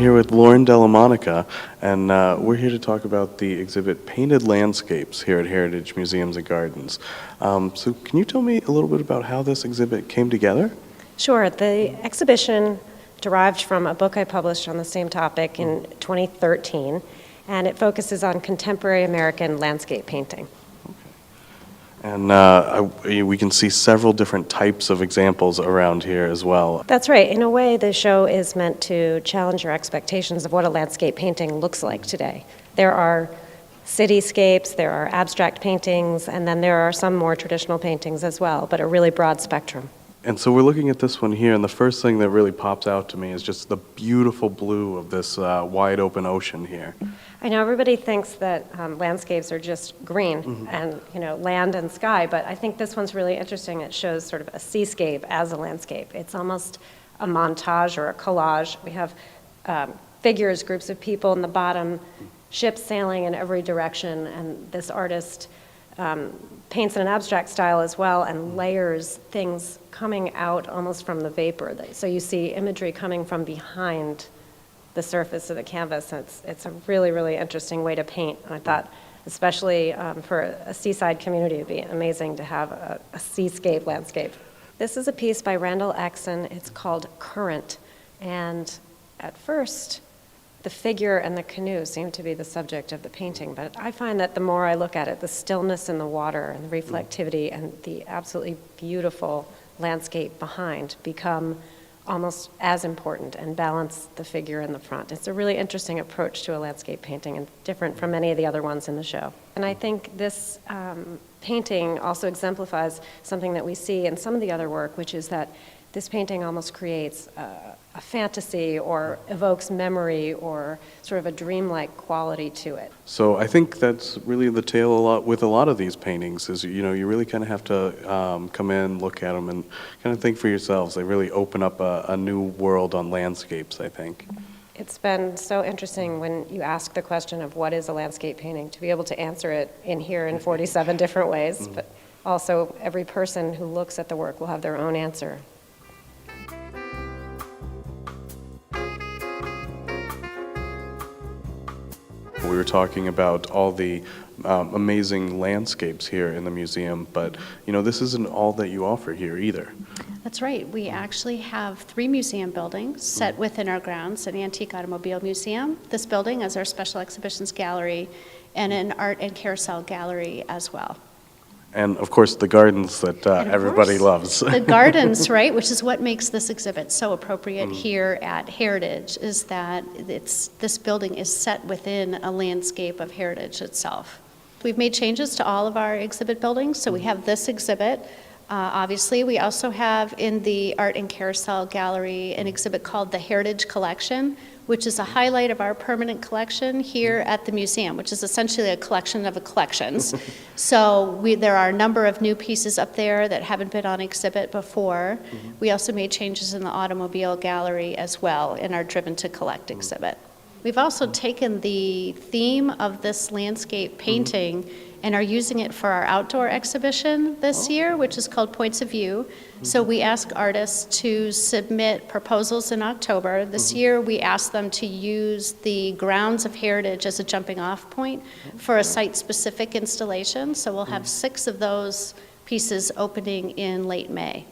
here with Lauren Delamonica, and we're here to talk about the exhibit Painted Landscapes here at Heritage Museums and Gardens. So can you tell me a little bit about how this exhibit came together? Sure. The exhibition derived from a book I published on the same topic in 2013, and it focuses on contemporary American landscape painting. And we can see several different types of examples around here as well. That's right. In a way, the show is meant to challenge your expectations of what a landscape painting looks like today. There are cityscapes, there are abstract paintings, and then there are some more traditional paintings as well, but a really broad spectrum. And so we're looking at this one here, and the first thing that really pops out to me is just the beautiful blue of this wide open ocean here. I know everybody thinks that landscapes are just green and land and sky, but I think this one's really interesting. It shows sort of a seascape as a landscape. It's almost a montage or a collage. We have figures, groups of people in the bottom, ships sailing in every direction, and this artist paints in an abstract style as well and layers things coming out almost from the vapor. So you see imagery coming from behind the surface of the canvas. It's a really, really interesting way to paint. And I thought, especially for a seaside community, it'd be amazing to have a seascape landscape. This is a piece by Randall Aen. It's called Current. And at first, the figure and the canoe seem to be the subject of the painting, but I find that the more I look at it, the stillness in the water and the reflectivity and the absolutely beautiful landscape behind become almost as important and balance the figure in the front. It's a really interesting approach to a landscape painting and different from many of the other ones in the show. And I think this painting also exemplifies something that we see in some of the other work, which is that this painting almost creates a fantasy or evokes memory or sort of a dreamlike quality to it. So I think that's really the tale with a lot of these paintings is, you really kind of have to come in, look at them, and kind of think for yourselves. They really open up a new world on landscapes, I think. It's been so interesting when you ask the question of what is a landscape painting, to be able to answer it in 47 different ways, but also every person who looks at the work will have their own answer. We were talking about all the amazing landscapes here in the museum, but this isn't all that you offer here either. That's right. We actually have 3 museum buildings set within our grounds: an antique automobile museum, this building as our special exhibitions gallery, and an art and carousel gallery as well. And of course the gardens that everybody loves. The gardens, right, which is what makes this exhibit so appropriate here at Heritage, is that this building is set within a landscape of Heritage itself. We've made changes to all of our exhibit buildings, so we have this exhibit. Obviously, we also have in the Art and Carousel Gallery an exhibit called the Heritage Collection, which is a highlight of our permanent collection here at the museum, which is essentially a collection of collections. So there are a number of new pieces up there that haven't been on exhibit before. We also made changes in the automobile gallery as well in our Driven to Collect exhibit. We've also taken the theme of this landscape painting and are using it for our outdoor exhibition this year, which is called Points of View. So we ask artists to submit proposals in October. This year we asked them to use the grounds of Heritage as a jumping off point for a site-specific installation. So we'll have 6 of those pieces opening in late May.